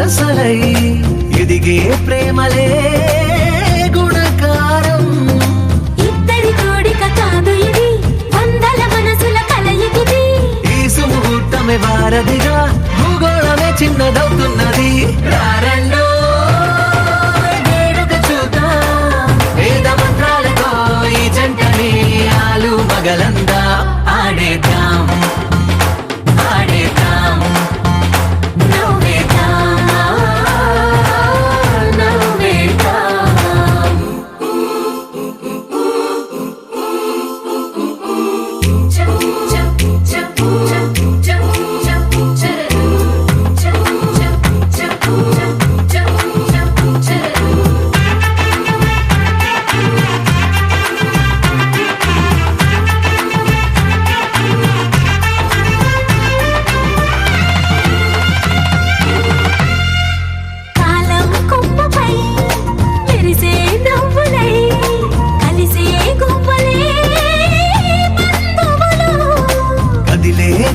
వరసలై ఎదిగే ప్రేమలే గుణకారం. ఇద్దరి కోడిక కాదు ఇది, వందల మనసుల కలయికిది. ఈ సుముహూర్తమే వారధిగా భూగోళమే చిన్నదవుతున్నది. రారండో వేడుక చూద్దాం, వేద మంత్రాలతో ఈ జంటని ఆలు మగలందా ఆడేద్దాం ఆడేద్దాం.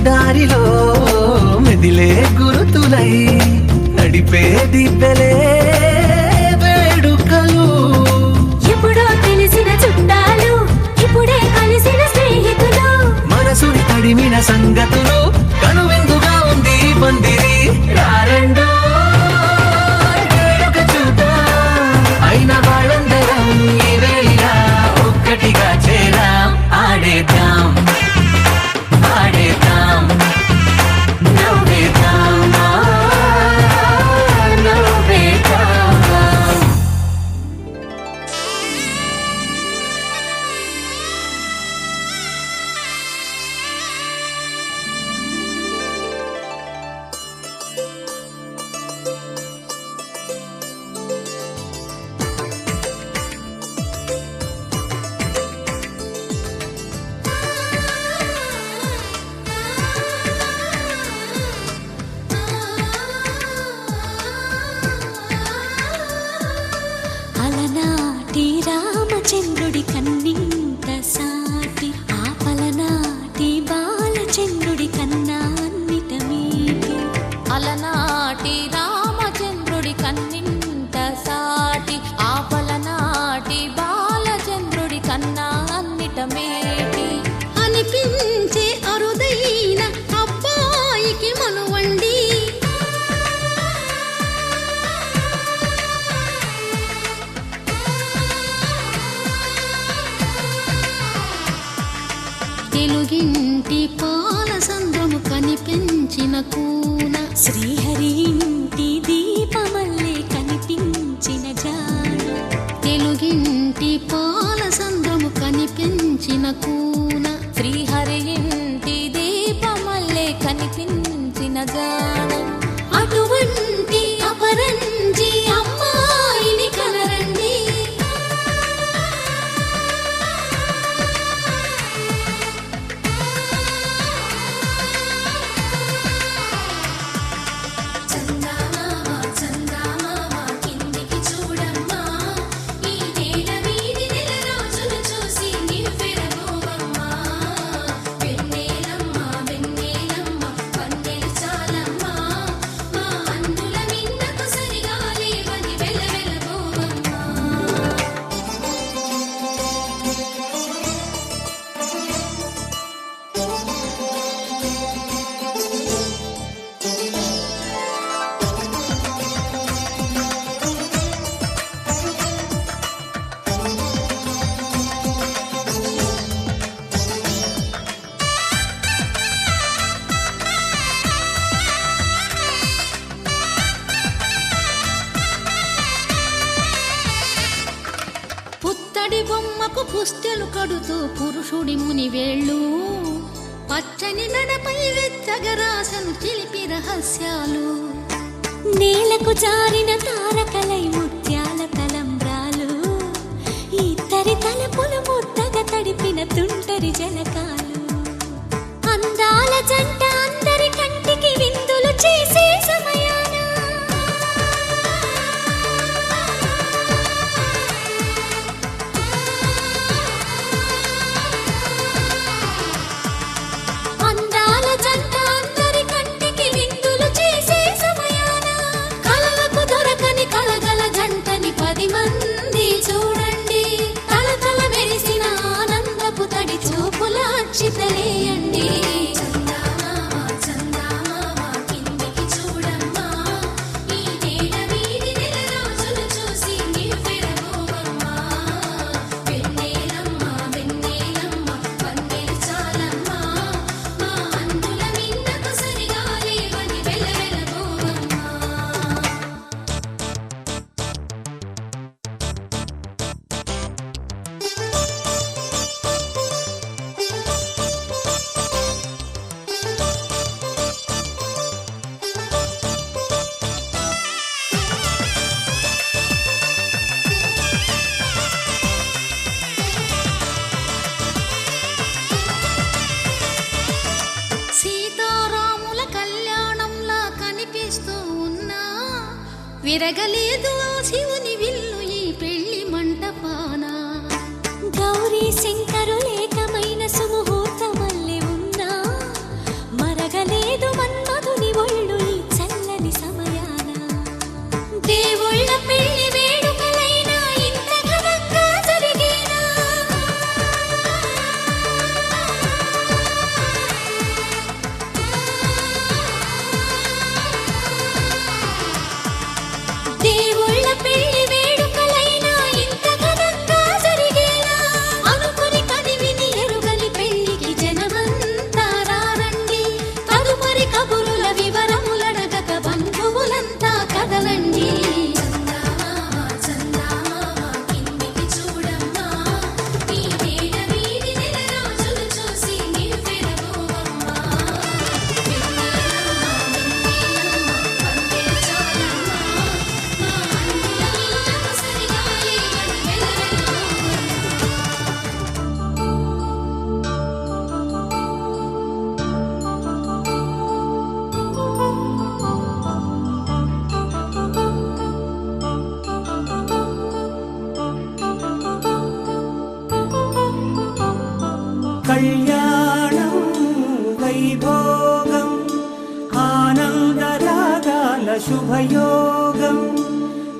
దారిలో మెదిలే గురుతులై నడిపే దిబ్బెలే వేడుకలు. ఎప్పుడో తెలిసిన చుట్టాలు, ఇప్పుడే కలిసిన స్నేహితులు. మనసుని తడిమిన సంగతులు కనువిందుగా ఉంది పందిరి. రారండో వేడుక చూద్దాం, అయిన వాళ్ళందరం ఈ వేళ ఒక్కటిగా చేరాం. ఆడేద్దాం ఆడేద్దాం నవ్వేద్దాం నవ్వేద్దాం. అలనాటి రామచంద్రుడి కన్నింత సాటి, ఆపలనాటి బాలచంద్రుడి కన్నా అన్నిట మీటి. అలనాటి రామచంద్రుడి కన్నింత సాటి, ఆపలనాటి బాలచంద్రుడి కన్నా అన్నిట మేటి. అనిపించే అరుదైన అబ్బాయికి మనువండి, తెలుగింటి పాల సంద్రము కనిపించిన కూన, శ్రీహరి ఇంటి దీపమల్లే కనిపించిన జాన. తెలుగింటి పాల సంద్రము కనిపించిన కూన, శ్రీహరి ఇంటి దీపమల్లే కనిపించిన జానం. అటువంటి అపరంజి అమ్మాయిని కనరండి. పుత్తడి బొమ్మకు పుస్తెలు కడుతూ పురుషుడి ముని వేళ్ళు, పచ్చని నడపై వెచ్చగరాసను చిలిపి రహస్యాలు. నేలకు జారిన తారకలై ముత్యాల తలంబ్రాలు, ఇద్దరి తలపులు ముద్దగా తడిపిన తుంటరి జలకాలు. అందాల జంట అందరి కంటికి విందులు చేసే సమయాన అందాల జంట అందరి కంటికి విందులు చేసే సమయాన కల రండి చందమామ చందమామ కిందికి చూడమ్మా ఈ నేల వీధి నెల రోజులు చూసి నివ్వెరపోవమ్మా వెన్నెలమ్మ వెన్నెలమ్మ వన్నెలు చాలమ్మా మా అందుల మిన్నకు సరిగా లేవని వెలవెలబోవమ్మా సీతారాముల కళ్యాణంలా కనిపిస్తూ ఉన్నా విరగలేదు ఆ శివుని విల్లు ఈ పెళ్లి మంటపాన గౌరీ శంకరులేకమైన సుముహూర్తమల్లె ఉన్నా మరగలేదు మన్మధుని ఒళ్ళు ఈ చల్లని సమయాన దేవుళ్ళ పెళ్లి వేడుకలైనా ఇంత ఘనంగా జరిగేనా దేవుళ్ళ పెళ్లి వేడుకలైనా ఇంత ఘనంగా జరిగేనా అనుకుని కదివిని ఎరుగని పెళ్లికి జనమంతా రారండి తదుపరి కబురుల వివరములడగక బంధువులంతా కదలండి చందమామ చందమామ కిందికి చూడమ్మా ఈ నేల వీధి నెల రోజులు చూసి నివ్వెరపోవమ్మా వెన్నెలమ్మ వెన్నెలమ్మ వన్నెలు చాలమ్మా మా అందుల మిన్నకు సరిగా లేవని వెలవెలబోవమ్మా కళ్యాణం వైభోగం ఆనందరాగాల శుభయోగం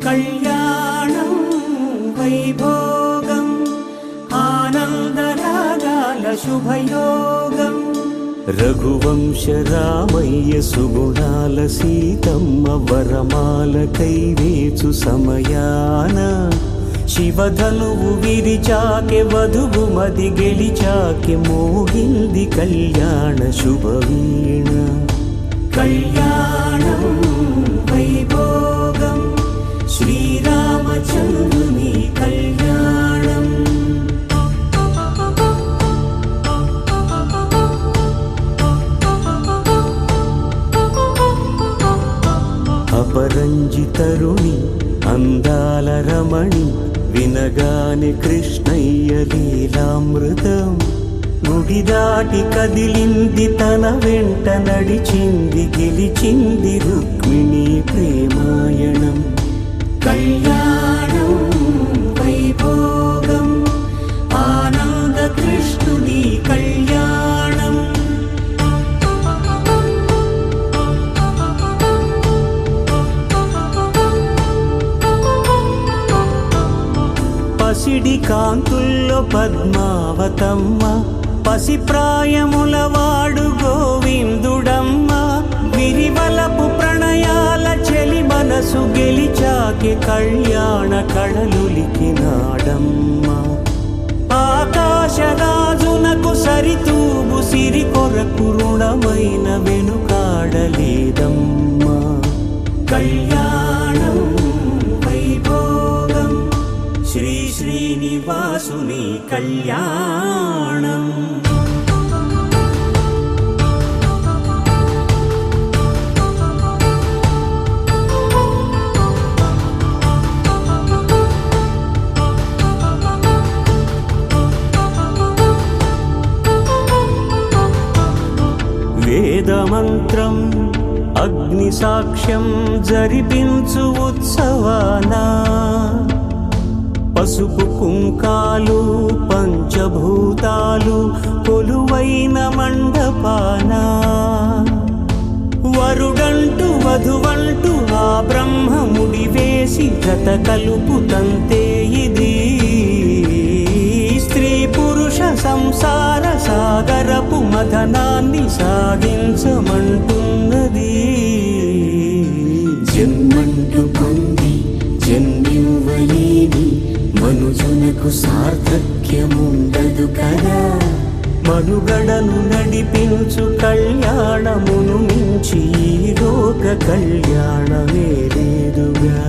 కళ్యాణం వైభోగం ఆనందరాగాల శుభయోగం రఘువంశ రామయ్య సుగుణాల సీతమ్మ వరమాల కైవేచు సమయాన శివధనువు విరిచాకె వధువు మది గెలిచాకె మోగింది కళ్యాణ శుభవీణ కళ్యాణం వైభోగం శ్రీరామచంద్రుని కళ్యాణం అపరంజి తరుణి అందాల రమణి వినగాని కృష్ణయ్య లీలామృతం గుడి దాటి కదిలింది తన వెంట నడిచింది గెలిచింది రుక్మిణి ప్రేమాయణం కళ్యాణం వైభోగం ఆనంద కృష్ణుని కళ్యాణం పసిడి కాంతుల్లో పద్మావతమ్మ పసిప్రాయముల వాడు గోవిందుడమ్మ విరివలపు ప్రణయాల చెలి మనసు గెలిచాకె కళ్యాణ కళలులికినాడమ్మ ఆకాశరాజునకు సరితూగు సిరి కొరకు రుణమైన వెనుకాడలేదమ్మా కళ్యాణం వైభోగం శ్రీ శ్రీనివాసుని కళ్యాణం వేదమంత్రం అగ్ని సాక్ష్యం జరిపించు ఉత్సవానా పసుపు కుంకాలు పంచభూతాలు కొలువైన మండపాన వరుడంటూ వధువంటూ ఆ బ్రహ్మముడి వేసి జత కలుపు తంతే ఇది స్త్రీ పురుష సంసార సాగరపు మథనాన్ని సాగించమంటున్నది. జన్మంటూ పొంది జన్మివ్వలేని మనుజునకు సార్థక్యముండదు కదా. మనుగడను నడిపించు కళ్యాణమును మించి ఈ లోక కళ్యాణమే లేదుగా.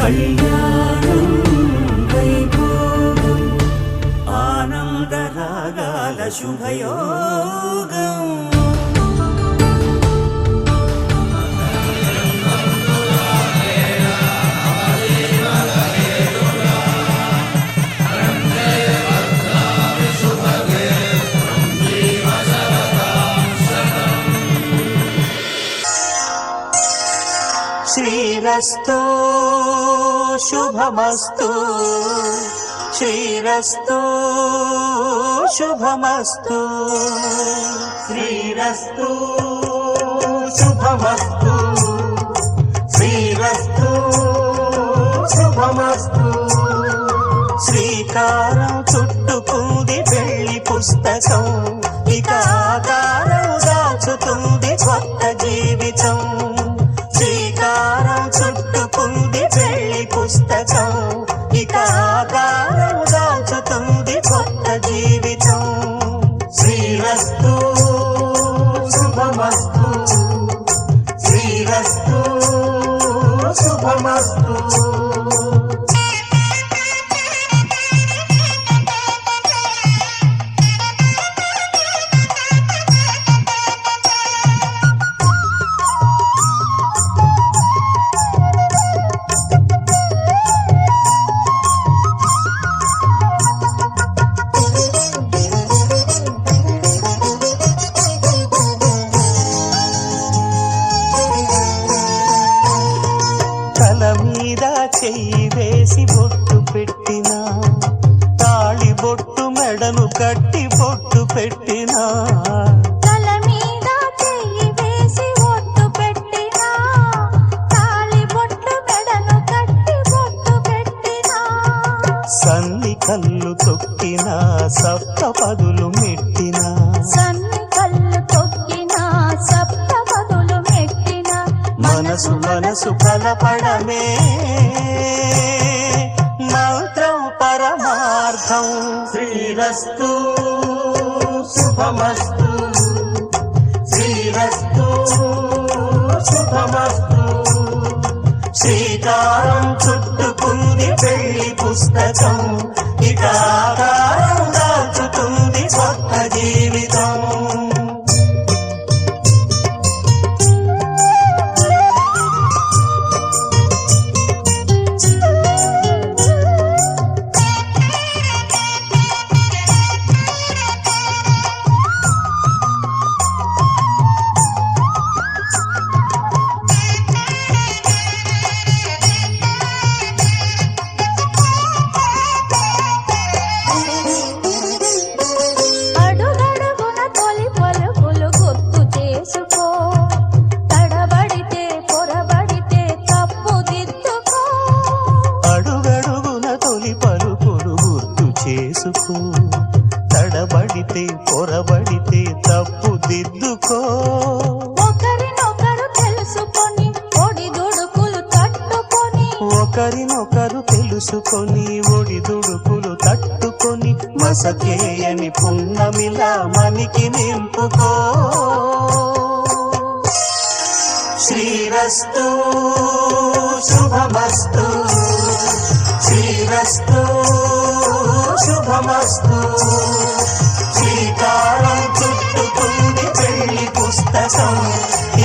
కళ్యాణం వైభోగం ఆనందరాగాల శుభయోగం. శ్రీరస్తు శుభమస్తు, శ్రీరస్తు శుభమస్తు, శ్రీరస్తు శుభమస్తు, శ్రీరస్తు శుభమస్తు. శ్రీకారం చుట్టుకుంది పెళ్లి పుస్తకం, ఇక ఆకారం దాచుతుంది కొత్త జీవితం. శ్రీకారం చుట్టుకుంది పెళ్లి పుస్తకం, ఇక ఆకారం దాచుతుంది కొత్త జీవితం. శ్రీరస్తు శుభమస్తు, శ్రీరస్తు శుభమస్తు. చెయ్యి వేసి బొట్టు పెట్టినా, తాళి బొట్టు మెడను కట్టి బొట్టు పెట్టినా, తల మీద చెయ్యి వేసి బొట్టు పెట్టినా, తాళి బొట్టు మెడను కట్టి బొట్టు పెట్టినా, సన్ని కళ్ళు తొక్కినా సప్త పదులు మెట్టినా, సన్ని కళ్ళు తొక్కినా సప్త పదులు మెట్టినా, మనసు మనసు కలపడమే మంత్రం పరమార్థం. శ్రీరస్తు శుభమస్తు, శ్రీరస్తు శుభమస్తు. శ్రీకారం చుట్టుకుంది పెళ్లి పుస్తకం, ఇక ఆకారం దాచుతుంది కొత్త జీవితం. తడబడితే పొరబడితే తప్పు దిద్దుకో. ఒకరినొకరు తెలుసుకొని ఒడిదుడుకులు తట్టుకొని, ఒకరినొకరు తెలుసుకొని ఒడిదుడుకులు తట్టుకొని, మసకేయని పున్నమిలా మనికి నింపుకో. శ్రీరస్తు శుభమస్తు, శ్రీరస్తు శుభమస్తు. శ్రీకారం చుట్టుకుంది పెళ్లి పుస్తకం,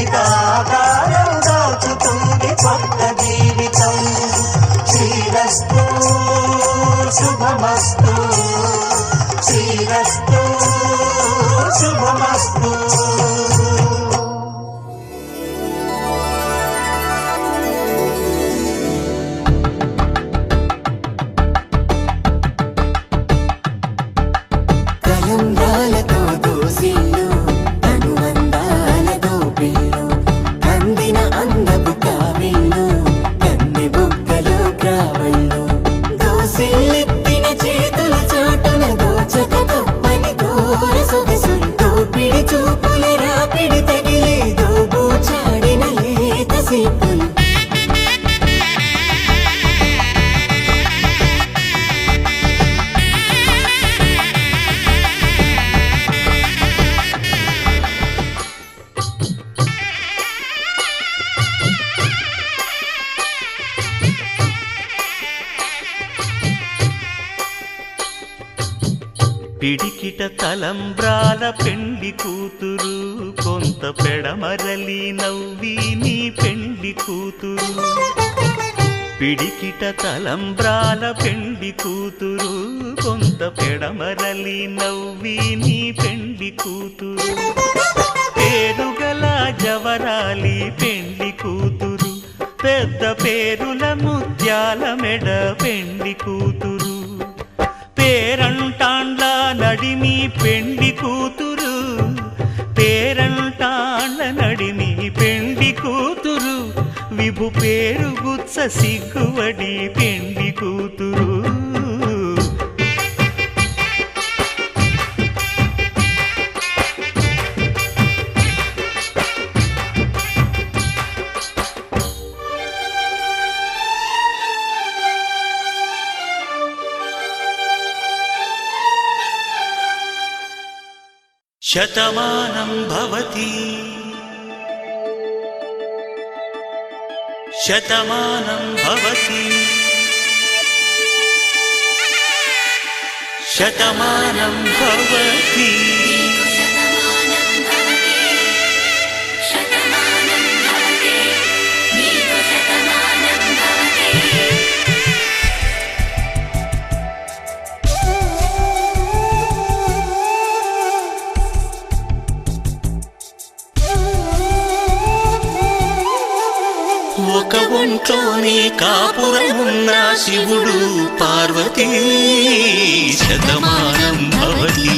ఇక ఆకారం దాచుతుంది కొత్త జీవితం. శ్రీరస్తు శుభమస్తు, శ్రీరస్తు శుభమస్తు. తలంబ్రాలతో దోసిళ్ళు, అనుబంధాలతో పిల్లు, అందిన అందపు కావిళ్ళు, కన్నె బుగ్గలు గ్రావళ్ళు, దోసిళ్ళెత్తిన చేతుల చాటున దోచక తప్ప పిడికిట తలంబ్రాల పెండ్లి కూతురు, కొంత పెడమరలి నవ్వి నీ పెండ్లి కూతురు. పిడికిట తలంబ్రాల పెండ్లి కూతురు, కొంత పెడమరలి నవ్వి నీ పెండ్లి కూతురు. పేరుగల జవరాలి పెండ్లి కూతురు, పెద్ద పేరుల ముత్యాల మెడ పెండ్లి కూతురు. పేరంటాండ్ల నడిమి పెండ్లి కూతురు, పేరంటాండ్ల నడిమి పెండ్లి కూతురు. విభు పేరు గుత్స సిగ్గువడి పెండ్లి కూతురు. శతమానం భవతి శతమానం భవతి శతమానం భవతి. ఒక ఒంట్లోనే కాపురమున్న శివుడు పార్వతీ, శతమానం భవతి.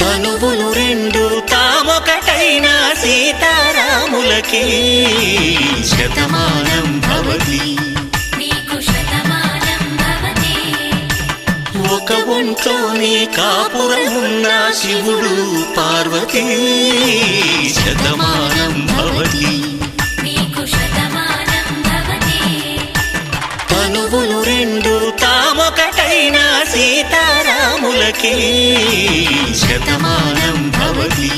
తనువులు రెండు తామొకటైన సీతారాములకి, శతమానం భవతి. ఒక ఒంట్లోనే కాపురమున్న శివుడు పార్వతీ, శతమానం భవతి. తనువులు రెండు తామొకటైన సీతారాములకి, శతమానం భవతి.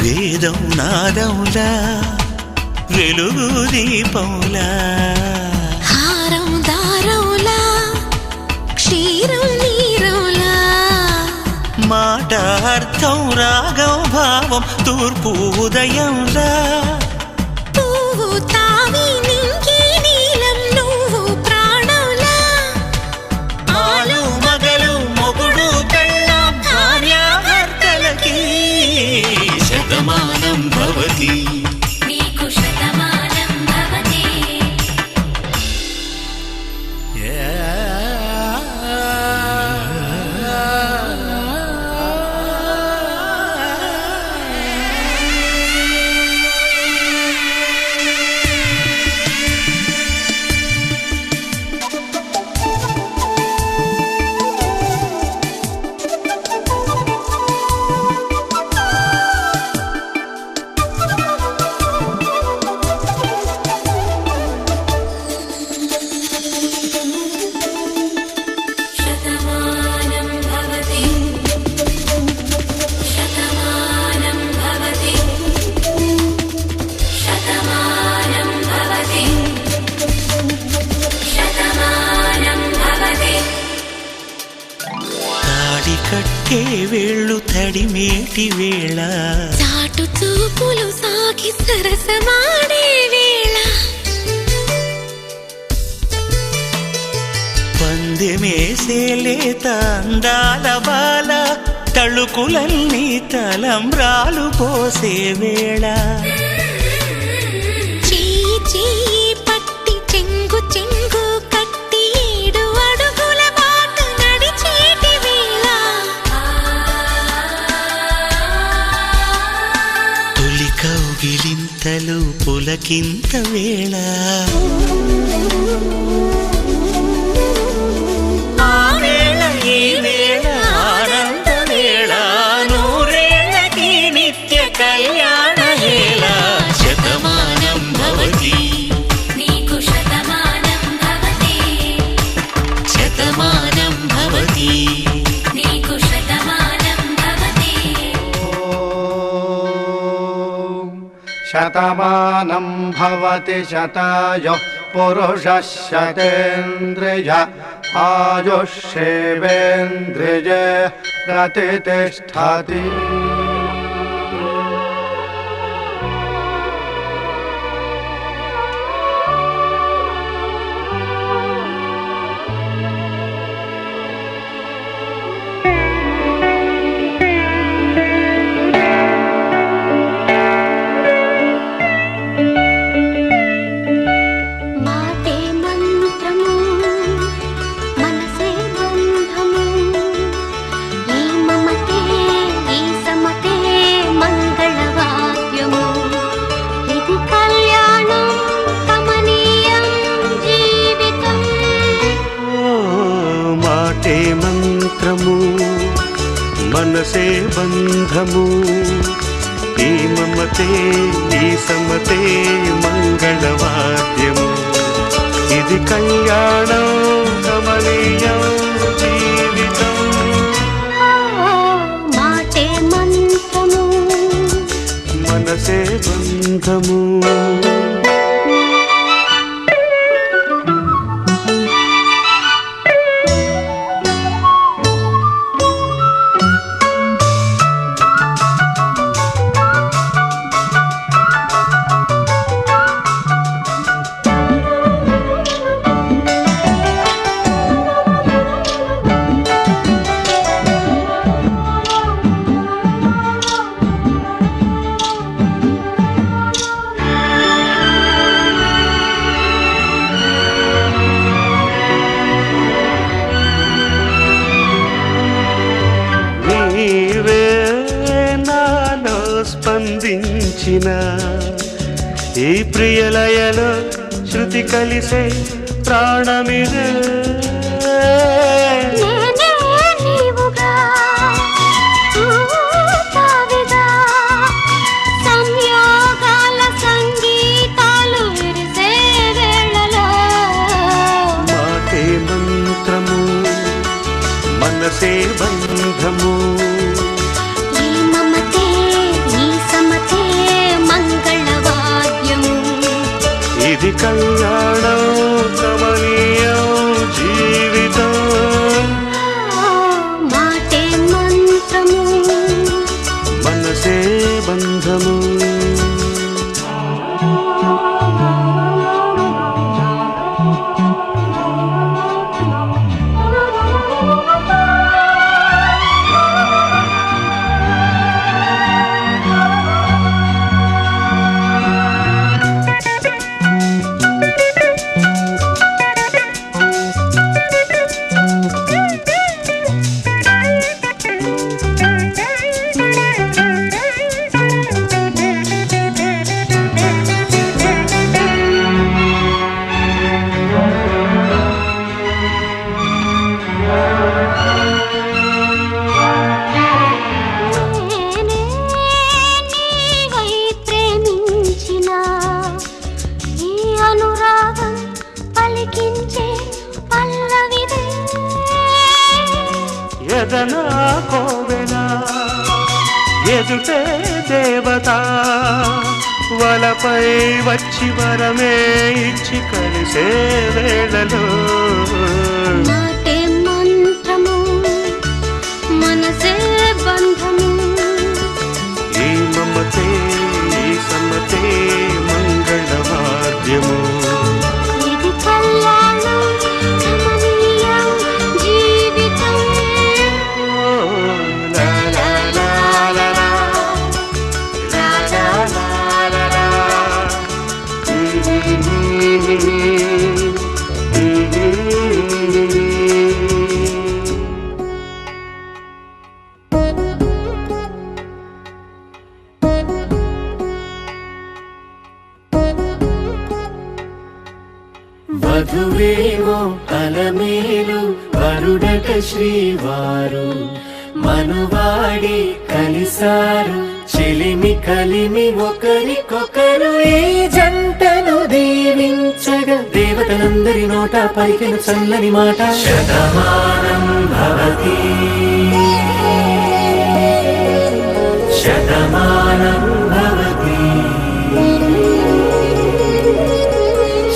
వేదం నాదములా వెలుగు దీపములా, హారం దారములా క్షీరం నీరములా. మాట అర్థం రాగం భావం తూర్పు ఉదయంలా. పువ్వు తావి నింగి నీలం నువ్వు ప్రాణంలా. ఆలు మగలు మొగుడు కళ్ళ భార్యాభర్తలకి, శతమానం భవతి. కట్టే వేళ్ళు తడిమేటి వేళ, చాటు చూపులు సాగి సరసమాడే వేళ. పందెమేసేలేత అందాల బాల, తళుకులన్నీ తలంబ్రాలు పోసే వేళ. చెయ్యి చెయ్యి పట్టి చెంగు చెంగు కట్టి 7 అడుగుల బాట నడిచేటి వేళ. అసలు పులకింత వేళ ఆ వేళ ఈ వేళ ఆనంద వేళ నూరేళ్ళకి నిత్య కళ్యాణ వేళ శతమానం భవతి నీకు శతమానం భవతి శతమానం భవతి నీకు శతమానం భవతి శతమానం భవతి శతాయుః పురుషः శతేంద్రియ ఆయుష్యేవేంద్రియే ప్రతిష్ఠతి మాటే మంత్రము మనసే బంధము ఈ మమతే ఈ సమతే మంగళవాద్యము ఇది కళ్యాణం కమనీయం జీవితం మాటే మంత్రము మనసే బంధము ఈ మమతే ఈ సమతే మంగళవాద్యము ఇది కళ్యాణం కమనీయం జీవితం మాటే మంత్రము మనసే బంధము నీవే నాలో స్పందించిన ఈ ప్రియలయలో శృతి కలిసే ప్రాణమిదే నేనే నీవుగా తావిగా సంయోగాల సంగీతాలు విరిసే వేళలో మాటే మంత్రము మనసే బంధము ఈ మమతే ఈ సమతే మంగళవాద్యము ఇది కళ్యాణం కమనీయం జీవితం మాటే మంత్రము మనసే బంధము నేనే నీవై ప్రేమించిన ఈ అనురాగం పలికించే పల్లవిదే ఎదనా కోవెల ఎదుటే దేవత వలపై వచ్చి వరమే ఇచ్చి కలిసే వేళలో మాటే మంత్రము మనసే బంధము ఈ మమతే ఈ సమతే మంగళవాద్యము ఇది కళ్యాణం కమనీయం జీవితం లా లా లా లా లా. లా లా లా లా లా. Mm-hmm. వధువేమో అలమేలు వరుడట శ్రీవారు మనువాడి కలిసారు చెలిమి కలిమి ఒకరికొకరు ఈ జంటను దీవించగా దేవతలందరి నోట పలికిన చల్లని మాట శతమానం భవతి శతమానం భవతి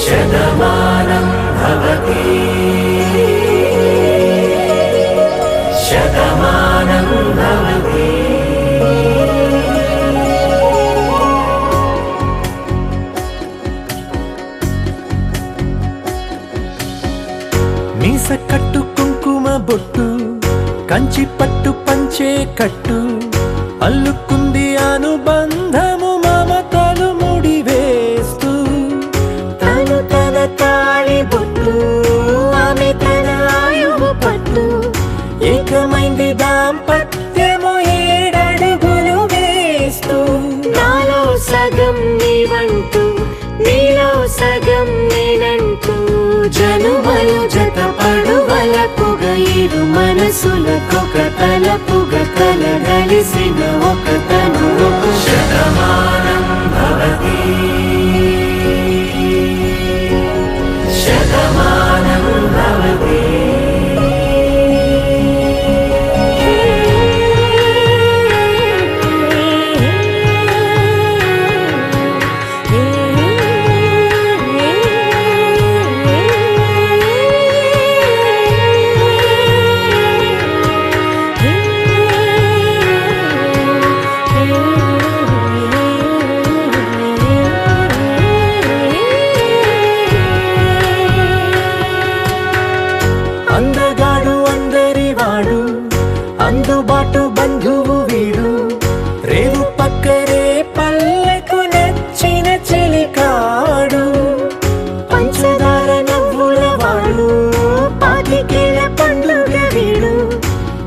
శతమానం భవతి శతమానం భవతి. మీస కట్టు కుంకుమ బొట్టు కంచి పట్టు పంచే కట్టు అల్లుకుంది అనుబంధము మమతలు ముడివేస్తూ తను తన తాళి బొట్టు ఆమె తన ఆయువు పట్టు ఏకమైంది దాంపత్యము 7 అడుగులు వేస్తూ నాలో సగం నీవంటూ నీలో సగం నేనంటూ జనుమలు జతపడువలపుగ ఇరు మనసులకొక తలపుగ కలగలిసిన ఒక తను శతమానం భవతి శతమానం భవతి. అందగాడు అందరివాడు అందుబాటు బంధువు వీడు రేవు పక్కరే పల్లెకు నచ్చిన చెలికాడు పంచదార నవ్వుల వాడు పాతికేల పండుగ వీడు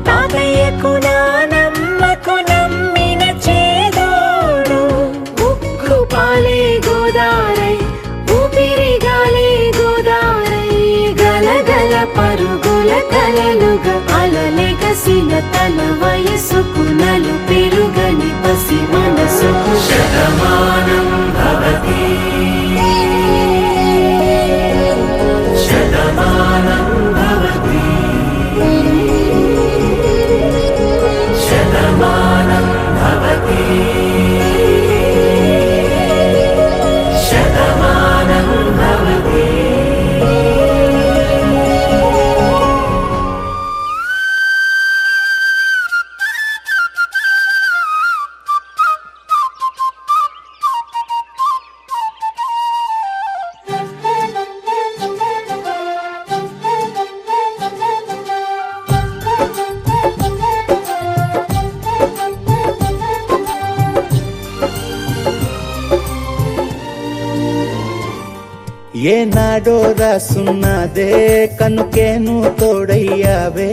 తాతయ్యకు నానమ్మకు నమ్మిన చేదోడు ఉక్కు పాలే గోదారై ఊపిరిగాలే గోదారై గలగల పరుగుల కలలుగా అలలెగసిన తన వయసుకు నలు పెరుగని పసి మనసుకు శతమానం భవతి శతమానం భవతి శతమానం భవతి శతమానం భవతి. ఏనాడో రాసున్నదే కనుకేను తోడయ్యావే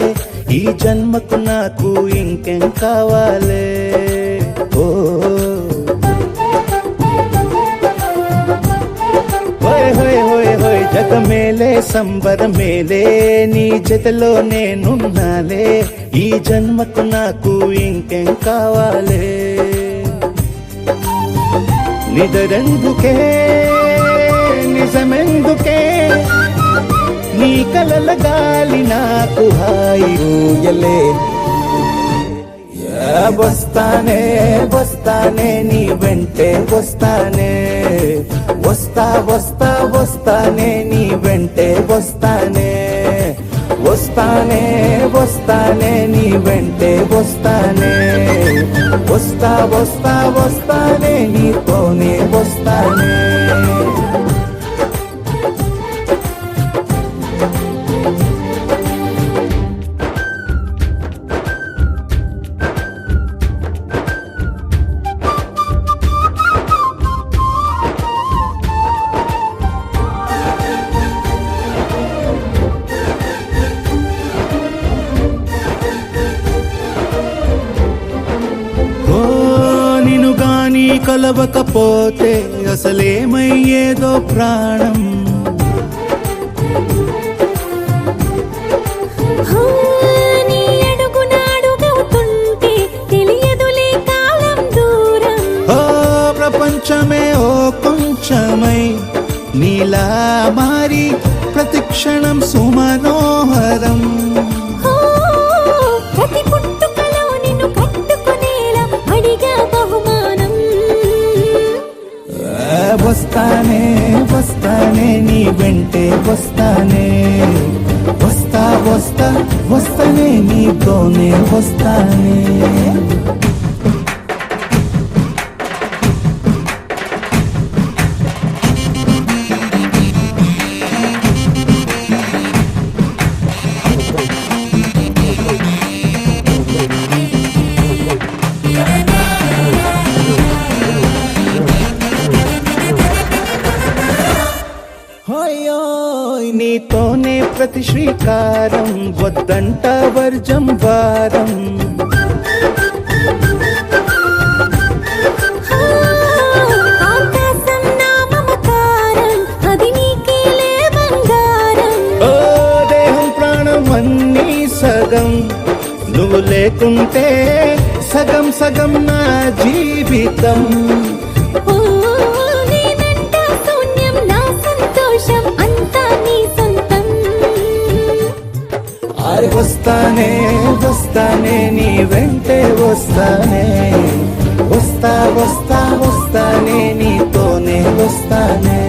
ఈ జన్మకు నాకు ఇంకేం కావాలే ఓ హోయ్ హోయ్ హోయ్ హోయ్ జగ మేలే సంబర మేలే నీ జతలో నేనున్నాలే ఈ జన్మకు నాకు ఇంకేం కావాలే నిదరెందుకే నిజమెందుకే నీ కలల గాలి నాకు హాయి ఊయలే వస్తానే వస్తానే నీ వెంటే వస్తానే వస్తా వస్తా వస్తానే నీ వెంటే వస్తానే వస్తానే వస్తానే నీ వెంటే వస్తానే వస్తా వస్తా వస్తానే నీతోనే వస్తానే. కలవకపోతే అసలేమయ్యేదో ప్రాణం కొంచెమే ఓ కొంచెమై నీలా మారి ప్రతిక్షణం సుమనోహరం. ప్రతి పుట్టుకలో నిన్ను కట్టుకునేలా అడిగా బహుమానం. వస్తానే వస్తానే నీ వెంటే వస్తానే, వస్తా వస్తా వస్తానే నీతోనే వస్తానే. హోయోయ్ నీతోనే ప్రతి శ్రీకారం, వద్దంట వర్జం వారం. ఆకాశం నా మమకారం, అది నీకేలే బంగారం. ఓ దేహం ప్రాణం అన్నీ సగం, నువ్వు లేకుంటే సగం సగం నా జీవితం. నేనంట శూన్యం నా సంతోషం, అంతా నీ సొంతం. వస్తానే వస్తానే నీ వెంటే వస్తానే, వస్తా వస్తా వస్తానే నీతోనే వస్తానే.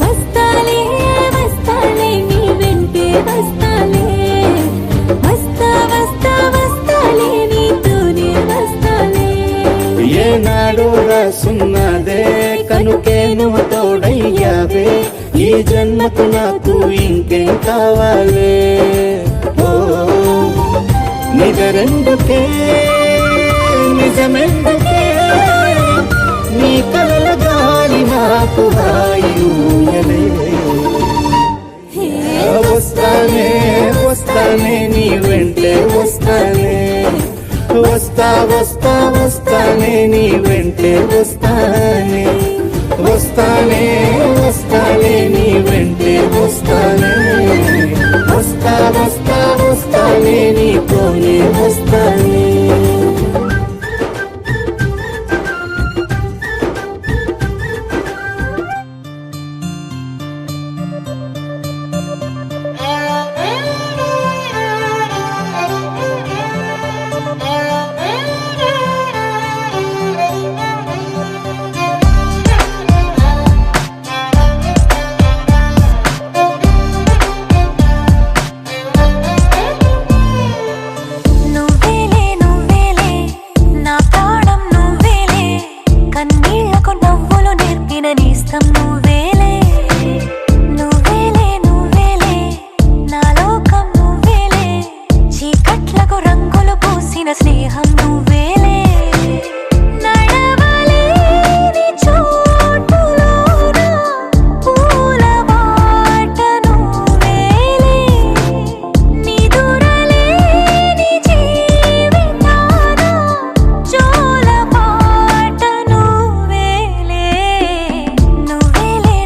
వస్తాలే వస్తాలే నీ వెంటే వస్తాలే, వస్తా వస్తా వస్తాలే నీతోనే వస్తాలే. ఏనాడు రాసున్నదే కనుకే నువ్వు తోడయ్యావే, ఈ జన్మకు నాకు ఇంకేం కావాలే. ఓ నిజరెందుకే నిజమెందుకే, నీ కలల గాలి నాకు హాయిలే. వస్తానే వస్తానే నీ వెంటే వస్తానే, వస్తా వస్తా వస్తానే నీ వెంటే వస్తానే. వస్తానే వస్తానే నీ వెంటే వస్తానే, వస్తా వస్తా వస్తానే నీతోనే వస్తానే. నువ్వేలే నువ్వేలే నా ప్రాణం నువ్వేలే, కన్నీళ్లకు నవ్వులు నేర్పిన నేస్తం నువ్వేలే. నువ్వేలే నువ్వేలే నా లోకం నువ్వేలే, చీకట్లకు రంగులు పూసిన స్నేహం నువ్వేలే. నడవలేని చోటులోన పూల బాట నువ్వేలే, నిదురలేని జీవితాన జోల పాట నువ్వేలే. నువ్వేలే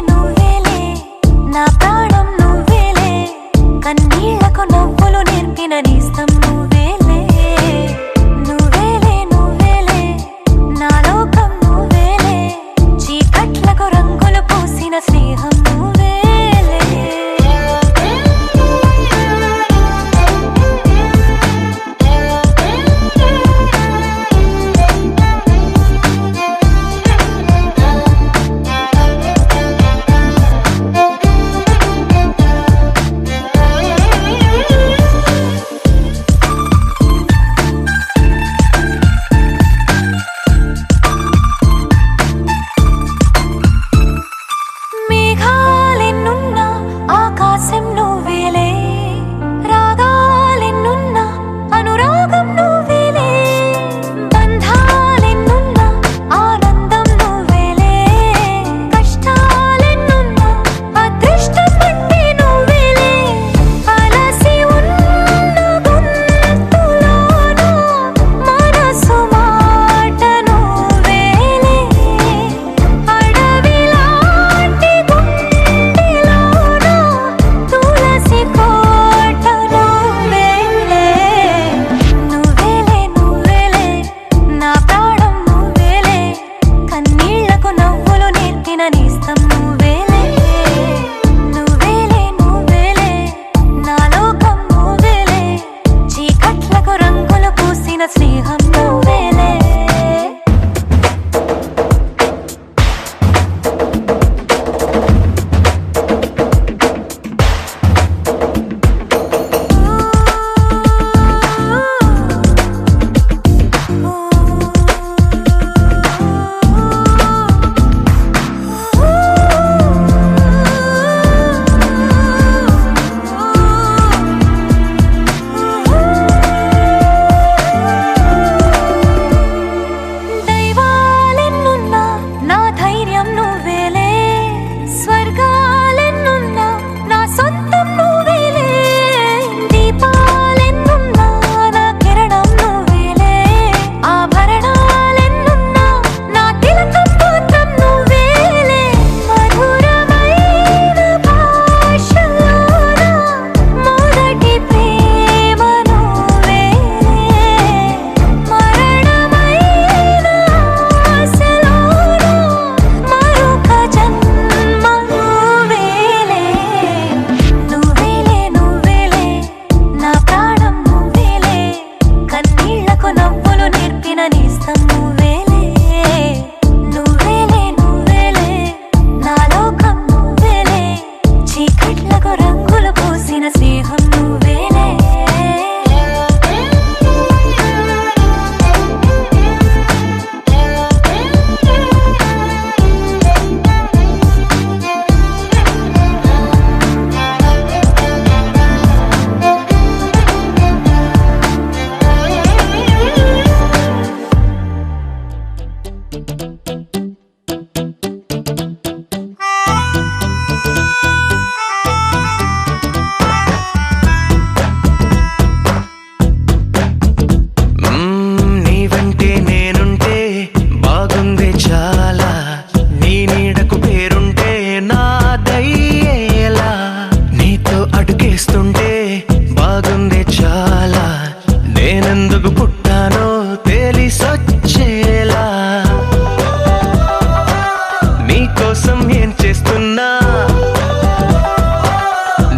కోసం ఏం చేస్తున్నా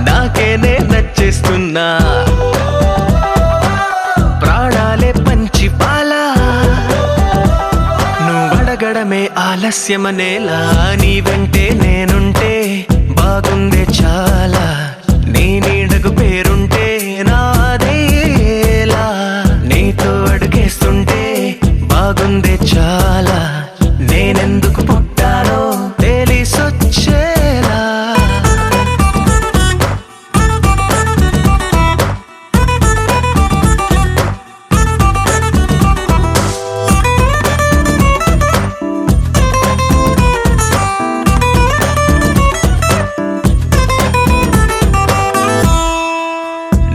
నాకేనే నచ్చేస్తున్నా ప్రాణాలే పంచి పాలా నువ్వడగడమే ఆలస్యమనేలా నీ వెంటే నేనుంటే బాగుందే చాలా నీ నీడకు పేరుంటే నాదేలా నీతో అడుగేస్తుంటే బాగుందే చాలా నేనెందుకు పుట్టానో తెలిసొచ్చేలా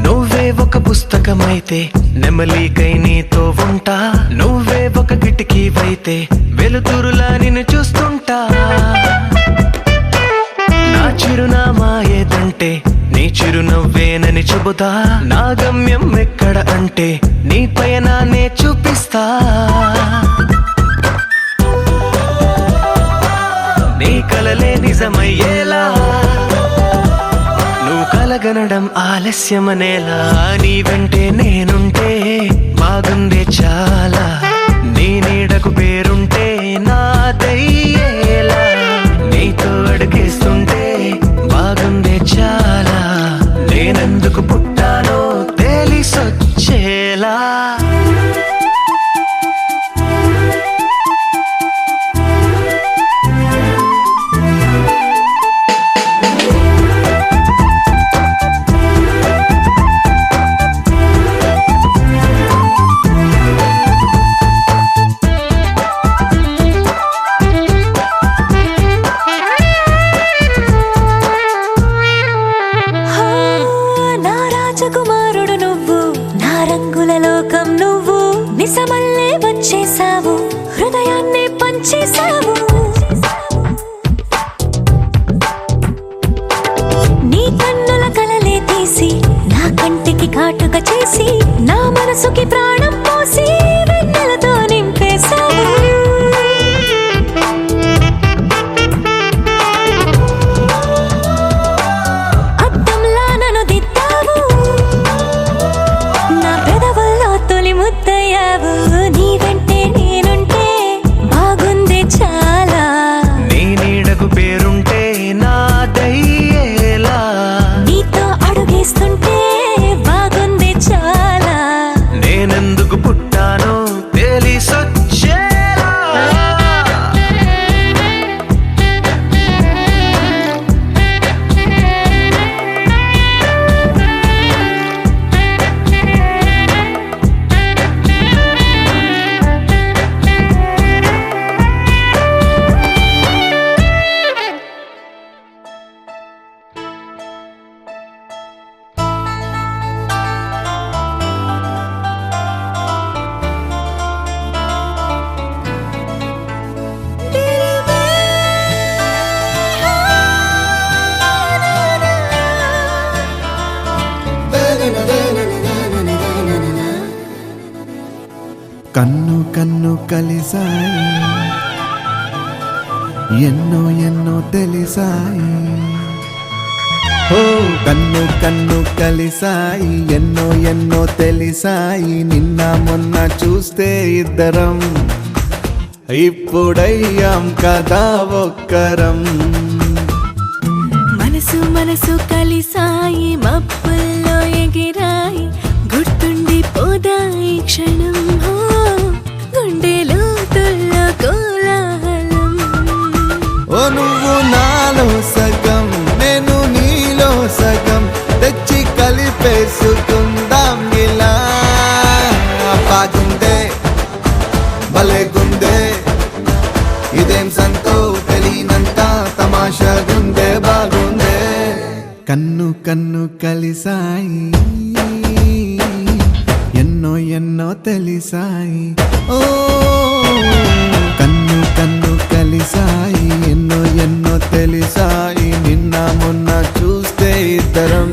నువ్వే ఒక పుస్తకమైతే నెమలికై నీతో ఉంటా నువ్వే ఒక కిటికీవైతే వెలుతురులా నిన్ను చూస్తుంటా నా చిరునామా ఏదంటే నీ చిరునవ్వేనని చెబుతా నా గమ్యం ఎక్కడ అంటే నీ పయనాన్నే చూపిస్తా నీ కలలే నిజమయ్యేలా నువ్వు కలగనడం ఆలస్యమనేలా నీ వెంటే నేనుంటే బాగుందే చాలా నీ నీడకు పేరుంటే నాదయ్యేలా నీతో అడుగేస్తుంటే బాగుందే చాలా నేనెందుకు పుట్టానో తెలిసొచ్చేలా నా రాజకుమారుడు నువ్వు నా రంగుల లోకం నువ్వు నిజమల్లే వచ్చేసావు హృదయాన్ని పంచేసావు నీ కన్నుల కలలే తీసి నా కంటికి కాటుక చేసి నా మనసుకి ప్రాణం పోసి వెన్నెలతో నింపేశావు అద్దంలా నన్ను దిద్దావు నా పెదవుల్లో తొలి ముద్దయ్యావు నీ వెంటే నేనుంటే బాగుంది చాలా నీ నీడకు పేరుంటే నాదయ్యేలా నీతో అడుగేస్తుంటే బాగుంది చాలా నేనెందుకు పుట్టానో తెలిసొచ్చేలా కన్ను కన్ను కలిసాయి ఎన్నో ఎన్నో తెలిసాయి ఓ కన్ను కన్ను కలిసాయి ఎన్నో ఎన్నో తెలిసాయి నిన్న మొన్న చూస్తే ఇద్దరం ఇప్పుడయ్యాం కదా ఒక్కరం మనసు మనసు కలిసాయి మబ్బుల్లో ఎగిరాయి గుర్తుండి పోదా ఈ క్షణం హో, గుండెలో తుల్లో కోలాహలం ఓ నువ్వు నాలో సగం నేను నీలో సగం తెచ్చి కలిపేసుకుందాం ఇలా బాగుందే భలేగుందే ఇదేం సంతో తెలియనంత తమాషాగుందే బాగుందే కన్ను కన్ను కలిసాయి ఎన్నో ఎన్నో తెలిసాయి ఓ కన్ను కన్ను కలిసాయి ఎన్నో ఎన్నో తెలిసాయి నిన్న మొన్న చూస్తే ఇద్దరం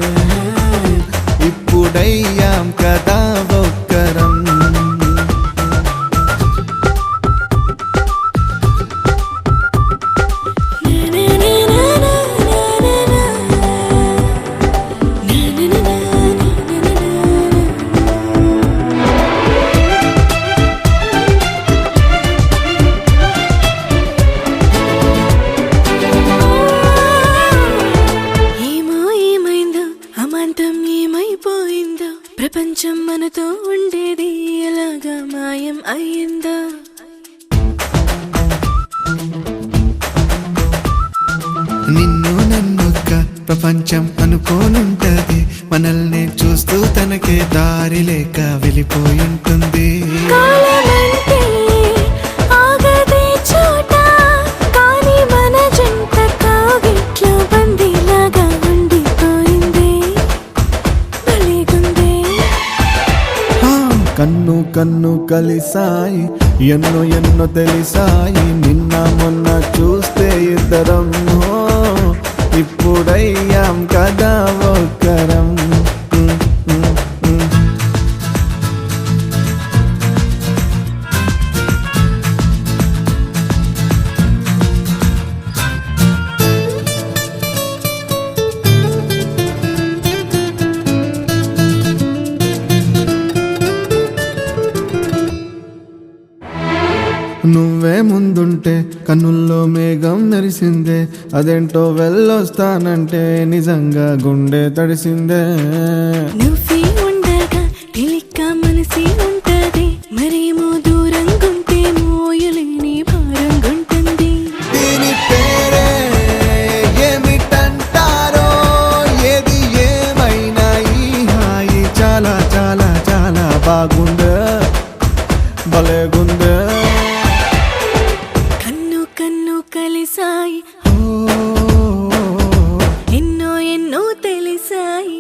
ఇప్పుడయ్యాం కదా ఒక్కరం నా నిన్ను నన్నొక్క ప్రపంచం అనుకోనుంటది, మనల్ని చూస్తూ తనకే దారి లేక వెళ్ళిపోయి ఉంటుంది. కాలమంటే ఆగదే చోట, కానీ మన జంట కాగిట్లో బందీలాగా ఉండిపోయింది. భలేగుందే. కన్ను కన్ను కలిసాయి, ఎన్నో ఎన్నో తెలిసాయి, నిన్న మొన్న చూస్తే ఇద్దరం ఇప్పుడయ్యాం కదా ఒక్కరం. నువ్వే ముందుంటే కన్నుల్లో మేఘం నెరిసిందే, అదేంటో వెళ్ళొస్తానంటే నిజంగా గుండె తడిసిందే. నువ్వే ఉండగా తెలిక్క మనసి ఉంటది, మరేమో దూరంగుంటే మోయలేని భారంగుంటుంది. దీని పేరే ఏమిటంటారో, ఏది ఏమైనా ఈ హాయి చాలా చాలా చాలా బాగుందే, భలేగుందే. కన్ను కన్ను కలిసాయి, ఎన్నో ఎన్నో తెలిసాయి.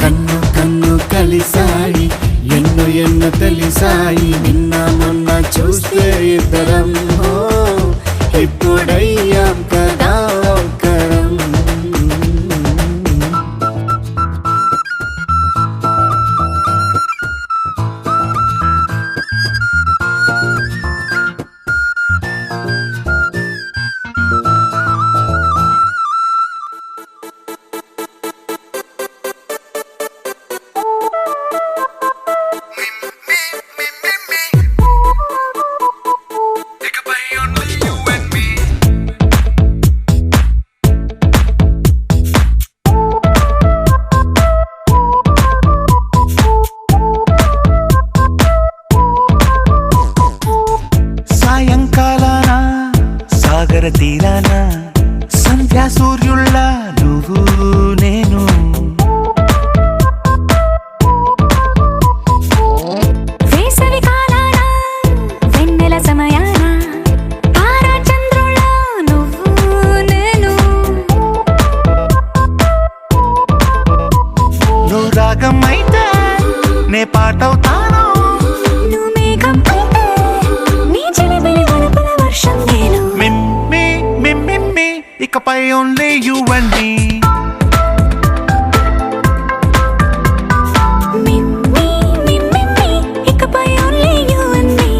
కన్ను కన్ను కలిసాయి, ఎన్నో ఎన్నో తెలిసాయి, నిన్న మొన్న చూస్తే ఇద్దరం ఇప్పుడయ్యాం కదా ఒక్కరం. సాయంకాలాన సాగర తీరాన సంధ్యా సూర్యుళ్ళ నువ్వు నేను, వేసవి కాలాన వెన్నెల సమయాన తారా చంద్రుళ్ళ నువ్వు నేను. నువ్వు రాగం అయితే నే పాటవుతాను, నువ్వు మేఘం అయితే నీ చిలిపిలి వలపుల వర్షం నేను. మిమ్మి మిమ్మి ఇకపై only you and me. Meme meme ఇకపై ఓన్లీ యు అండ్ మీ.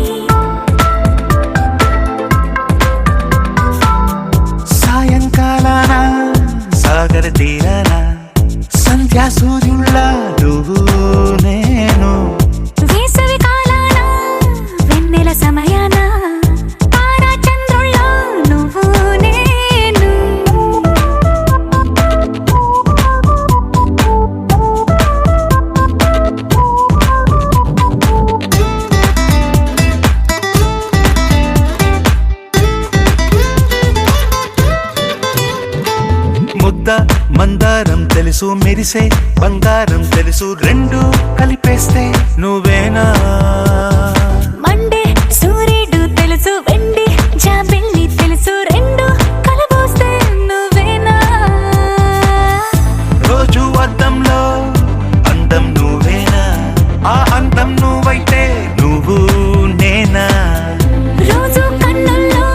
సాయంకాలాన సాగర తీరాన సంధ్యా సూర్యుళ్ళ నువ్వు నేను, వేసవి కాలాన వెన్నెల సమయాన తారా చంద్రుళ్ళ నువ్వు నేను. ముద్ద మందారం తెలుసు, మెరిసే బంగారం తెలుసు, రెండు కలిపేస్తే నువ్వేనా. మండే సూర్యుడు తెలుసు, వెండి జాబిల్లి తెలుసు, రెండు కలబోస్తే నువ్వేనా. రోజు అద్దంలో అందం నువ్వేనా, ఆ అందం నువ్వైతే నువ్వు నేనా. రోజు కన్నుల్లో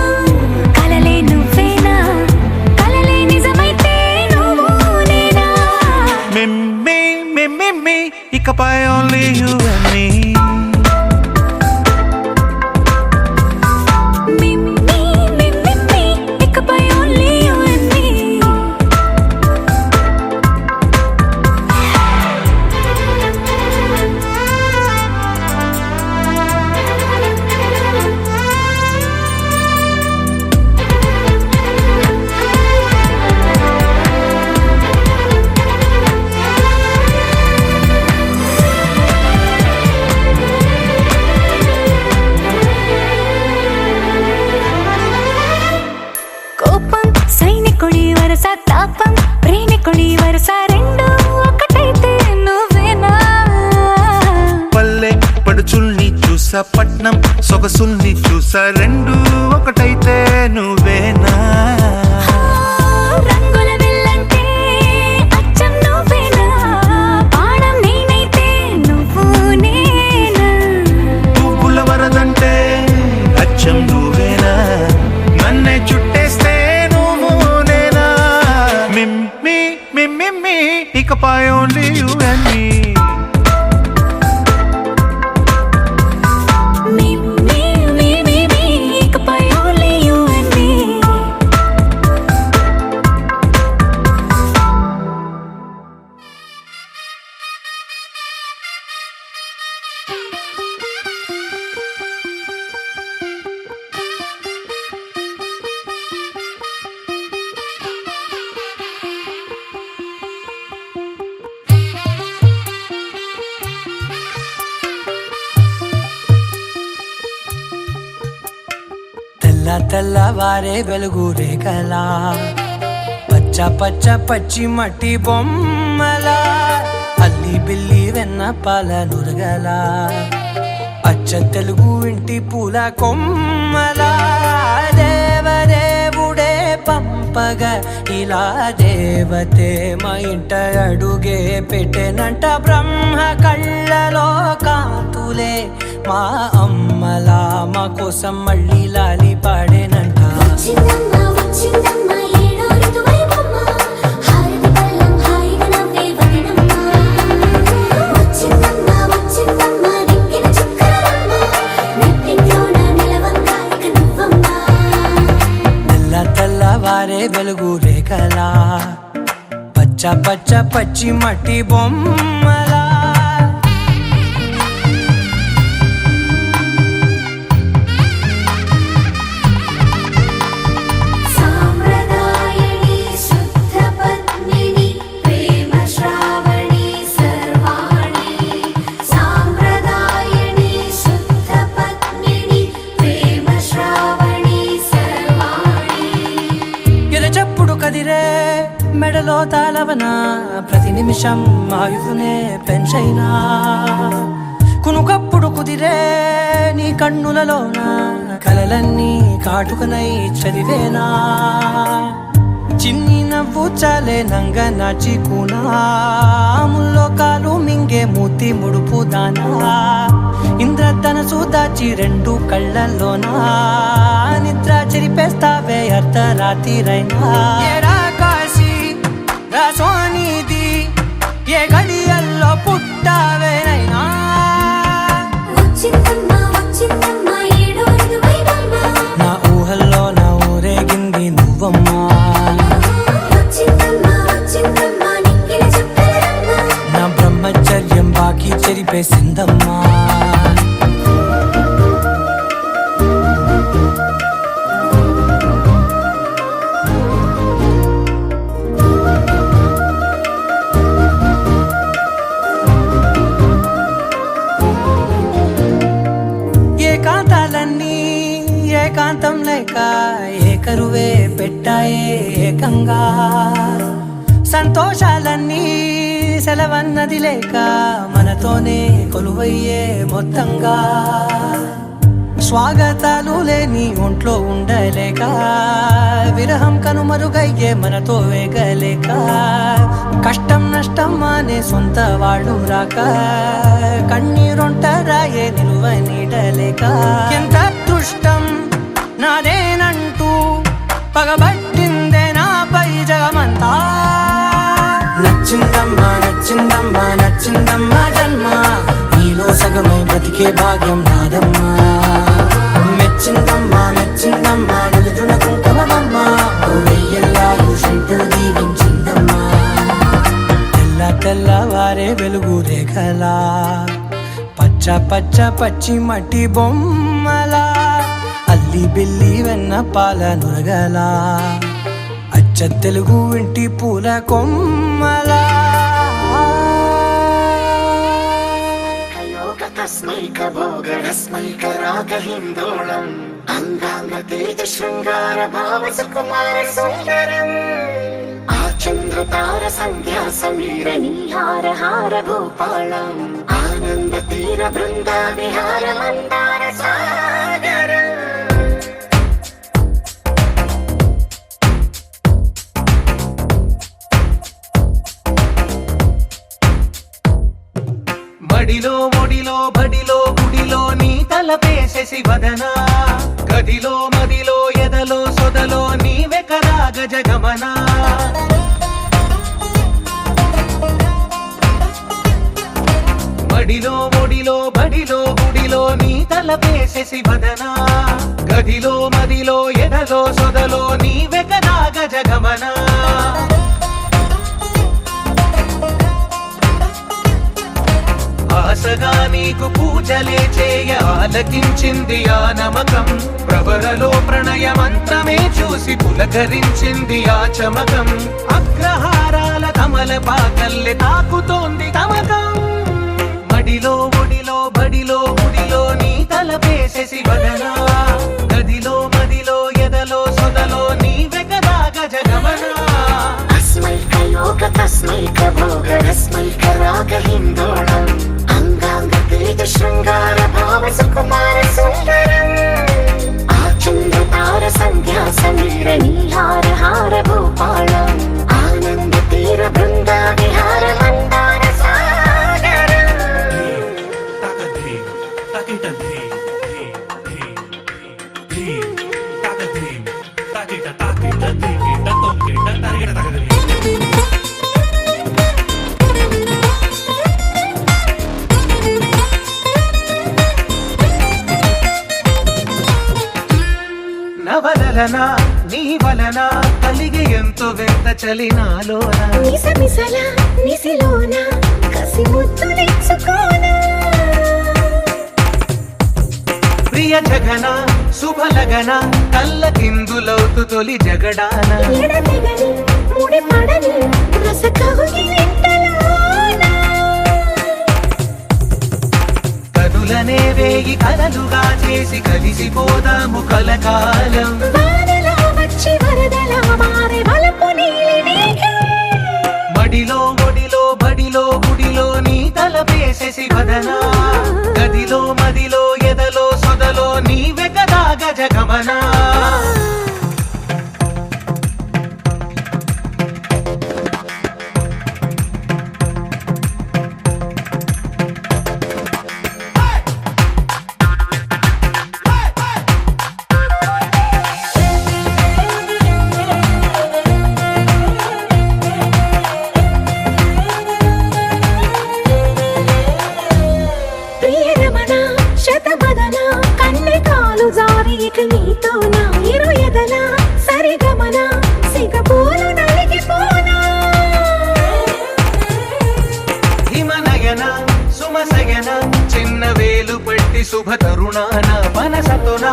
కలలే నువ్వేనా, కలలే నిజమైతే నువ్వు నేనా. మిమ్మి ఇకపై ఓన్లీ యు అండ్ మీ. కోపం సైనికుడి వరస తాపం ప్రేమికుడి వరస రెండు ఒకటైతే నువ్వేనా పల్లె పడుచుల్ని చూసా పట్నం సొగసుల్ని చూసా రెండు ఒకటైతే నువ్వేనా రంగుల వెళ్ళంటే అచ్చం నువ్వేనా బాణం నేనైతే నువ్వు నేనా పువ్వుల వరదంటే అచ్చం నువ్వేనా నన్నే చుట్టేస్తే నువ్వు నేనా మిమ్మి మిమ్మి ఇకపై ఓన్లీ యు అండ్ మీ తెల్లవారే వెలుగు రేఖలా పచ్చ పచ్చ పచ్చి మట్టి బొమ్మలా అల్లి బిల్లి వెన్న పాల నురగలా అచ్చ తెలుగు ఇంటి పూల కొమ్మలా దేవదేవుడే పంపగా ఇలా దేవతే మా ఇంట అడుగే పెట్టెనంట బ్రహ్మ కళ్ళలో కాంతులే మా అమ్మలా మా కోసం మళ్ళీ లాలి పాడేనంట వచ్చిందమ్మా వచ్చిందమ్మా ఏడో ఋతువైవమ్మా హారతి పళ్ళం హాయిగా నవ్వే వదనమ్మా వచ్చిందమ్మా వచ్చిందమ్మా దిక్కిన చుక్కలమ్మా నెట్టింట్లోన నిలవంగా ఇక నువ్వమ్మా తెల్లవారే వెలుగు రేఖలా పచ్చ పచ్చ పచ్చి మట్టి బొమ్మలా సాంప్రదాయని శుద్ధ పద్మిని ప్రేమ శ్రావణి సర్వాణి సాంప్రదాయని శుద్ధ పద్మిని ప్రేమ శ్రావణి సర్వాణి ఎరచప్పుడు కదిరే మెడలో తాళవన ప్రతి నిమిషం ఆయుధునే పెంచైనా కునుకప్పుడు కుదిరే నీ కన్నులలోన కలలన్నీ కాటుకనై చదివేనా చిన్ని నవ్వు చాలే నంగ నాచి కూనాముల్లో కాలు మింగే మూతి ముడుపు దానా ఇంద్రధనసు దాచి రెండు కళ్ళల్లోనా నిద్ర చెరిపేస్తావే అర్ధరాత్రిరైనా ఏరా కాశీ రా సోనిది ఏ గడియల్లో పుట్టావేనైనా వచ్చిందమ్మా వచ్చిందమ్మా ఏడో ఋతువైవమ్మా నా ఊహల్లో నా ఊరేగింది నువ్వమ్మా వచ్చిందమ్మా వచ్చిందమ్మా నిక్కిన చుక్కలమ్మా నా బ్రహ్మచర్యం బాకీ చెరిపేసిందమ్మా ఏకాంతాలన్నీ ఏకాంతం లేక ఏకరువే పెట్టాయే ఏకంగా సంతోషాలన్నీ సెలవన్నది లేక మనతోనే కొలువయ్యే మొత్తంగా స్వాగతాలు లేని ఒంట్లో ఉండలేక విరహం కనుమరుగయ్యే మనతో వేగలేక కష్టం నష్టం అనే సొంత వాళ్ళు రాక కన్నీరొంటరాయే నిలువ నీడలేక ఎంత అదృష్టం నాదేనంటూ పగబట్టిందే నాపై జగమంతా నచ్చిందమ్మా నచ్చిందమ్మా నచ్చిందమ్మా జన్మ నీలో సగమై బ్రతికే భాగ్యం నాదమ్మా మెచ్చిందమ్మా మెచ్చిందమ్మా నిలుచున కుంకుమమ్మా వెయ్యల్లాగు శంకులు దీవించిందమ్మా తెల్లవారే వెలుగు రేఖలా పచ్చ పచ్చ పచ్చి మట్టి బొమ్మలా అల్లి బిల్లి వెన్న పాల నురగలా అచ్చ తెలుగు ఇంటి పూల కొమ్మలా కయోగ తస్మైక భోగ రస్మైక రాగ హిందోళం అంగాంగ తేజ శృంగార భావ సుకుమార సుందరం ఆ చంద్రతార సంధ్యా సమీర నీహార హార భూపాళం ఆనంద తీర బృంద విహార మందార సాగరం బడిలో ఒడిలో బడిలో గుడిలో నీ తలపేసేసి వదనా గదిలో మదిలో ఎదలో సొదలో నీవే కదా గజగమనా బడిలో ఒడిలో బడిలో గుడిలో నీ తలపేసేసి వదనా గదిలో మదిలో ఎదలో సొదలో నీవే కదా గజగమనా ఆశగా నీకు పూజలే చేయ ఆలకించింది ఆ నమకం ప్రవరలో ప్రణయ మంత్రమే చూసి పులకరించింది ఆ చమకం అగ్రహారాల కమల పాకల్లె తాకుతోంది తమకం బడిలో ఒడిలో బడిలో గుడిలో నీ తలపేసేసి వదనా గదిలో మదిలో ఎదలో సొదలో నీవే కదా గజగమనా అస్మైక యోగ తస్మైక భోగ రస్మైక రాగ హిందోళం అంగాంగ తేజ శృంగార భావ సుకుమార సుందరం ఆ చంద్రతార సంధ్యా సమీర నీహార హార భూపాళం ఆనంద తీర బృంద విహార మందార సాగరం నవలన నీ వలన కలిగి ఎంతో వెంత చలినాలోన మిసమిసల నిసిలోన కసి ముద్దులెచ్చుకోనా ప్రియ జగన శుభలగన కళ్ళ కిందులవుతు తొలి జగడాన ఎడతెగని ముడి పడని రస కౌగిలింతలోన కనులనే వేయి కలలుగా చేసి కలిసిపోదాము కలకాలం వానలా వచ్చి వరదలా మారే వలపు నీలి మేఘం బడిలో ఒడిలో బడిలో గుడిలో నీ తలపేసేసి వదనా గదిలో మదిలో ఎదలో సొదలో నీవే కదా గజగమనా ప్రియరమణ శతబదన కన్నె కాలు జారి ఇక నీతోనా ఇరు ఎదల సరిగమన సిగపూలు నలిగిపోనా హిమనయన సుమసయన చిన్న వేలు పెట్టి శుభ తరుణాన మనసతోన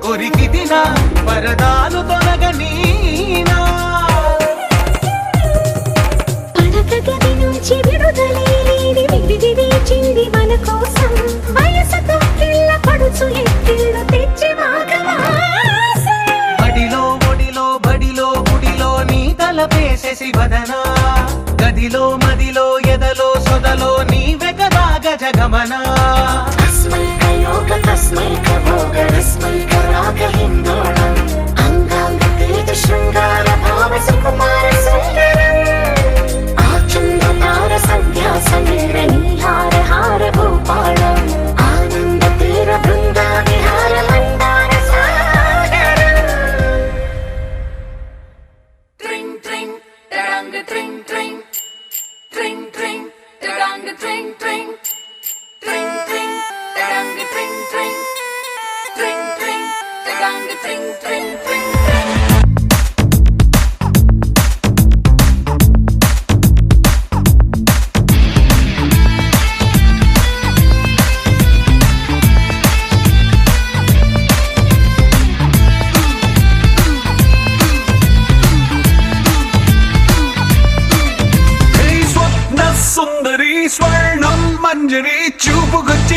కొరికి దిన పరదాలు తొలగనీనా పడక గది నుంచి విడుదలే లేని విడిది వేచింది మన కోసం వయసుతో కిల్ల పడుచు ఎత్తిళ్ళు తెచ్చి మాఘమాసం బడిలో ఒడిలో బడిలో గుడిలో నీ తలపేసేసి వదనా గదిలో మదిలో ఎదలో సొదలో నీవే కదా గజగమనా అస్మైక యోగ తస్మైక భోగ రస్మైక రాగ హిందోళం అంగాంగ తేజ శృంగార భావ సుకుమార సుందరం ఆ చంద్రతార సంధ్యా సమీర నీహార హార భూపాళం ఆనంద తీర బృంద విహార మందార సాగరం Tring tring, tarang tring tring, tring tring, tarang tring tring, tring tring, tarang tring tring, tring tring, tarang tring tring tring tring.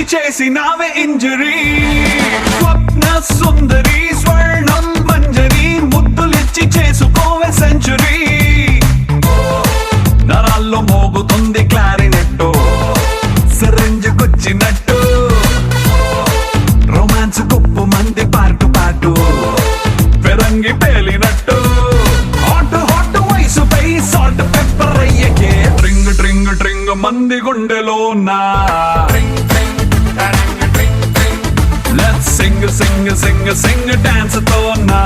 ముద్దులిచ్చి చేసినావే ఇంజరీ స్వప్న సుందరి స్వర్ణం మంజరి ముద్దులిచ్చి చేసుకోవే సెంచురీ నరాల్లో మోగుతుంది క్లారినెట్టు సిరంజు గుచ్చినట్టు రొమాన్స్ గొప్ప మంది పాటు పాటు పెరంగి పేలినట్టు హాట్ హాట్ వయసుపై సాల్ట్ పెప్పర్ అయ్యకే ట్రింగ్ ట్రింగ్ ట్రింగ్ మంది గుండెలో నా లెట్స్ సింగ్ సింగ్ సింగ్ సింగ్ డాన్స్ తో నా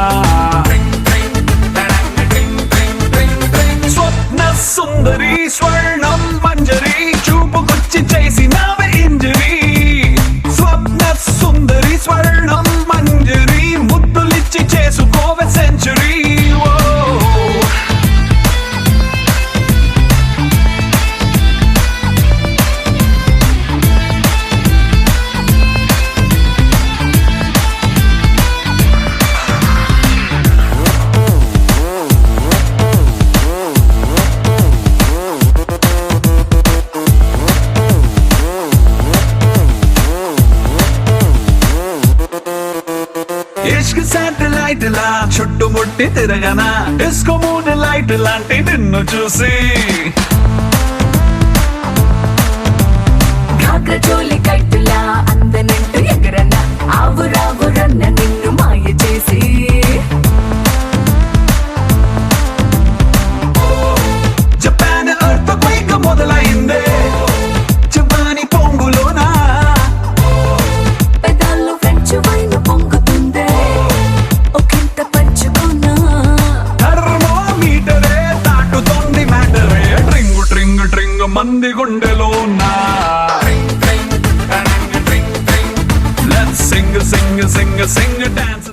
స్వప్న సుందరి స్వర్ణం మంజరి చూపుకొచ్చి చేసినావే ఇంజరీ స్వప్న సుందరి స్వర్ణం మంజరి ముద్దులిచ్చి చేసుకోవే సెంచురీ ఇష్క్ శాటిలైట్ లా చుట్టుముట్టి తిరగనా డిస్కో మూన్ లైట్ లాంటి నిన్ను చూసి ఘాగ్ర చోలి కట్టులా అందనంటూ ఎగరన ఆవురావురన్న నిన్ను మాయ చేసి జపాన్ ఎర్త్ క్వేక్ మొదలైందే జపాని పొంగులోనా పెదాల్లో ఫ్రెంచ్ వైన్ పొంగుతుందే ఒకంత పంచుకున్నా థర్మోమీటరే దాటుతోంది మ్యాటరే ట్రింగ్ ట్రింగ్ ట్రింగ్ మంది గుండెలో నా లెట్స్ సింగ్ సింగ్ సింగ్ సింగ్ డాన్స్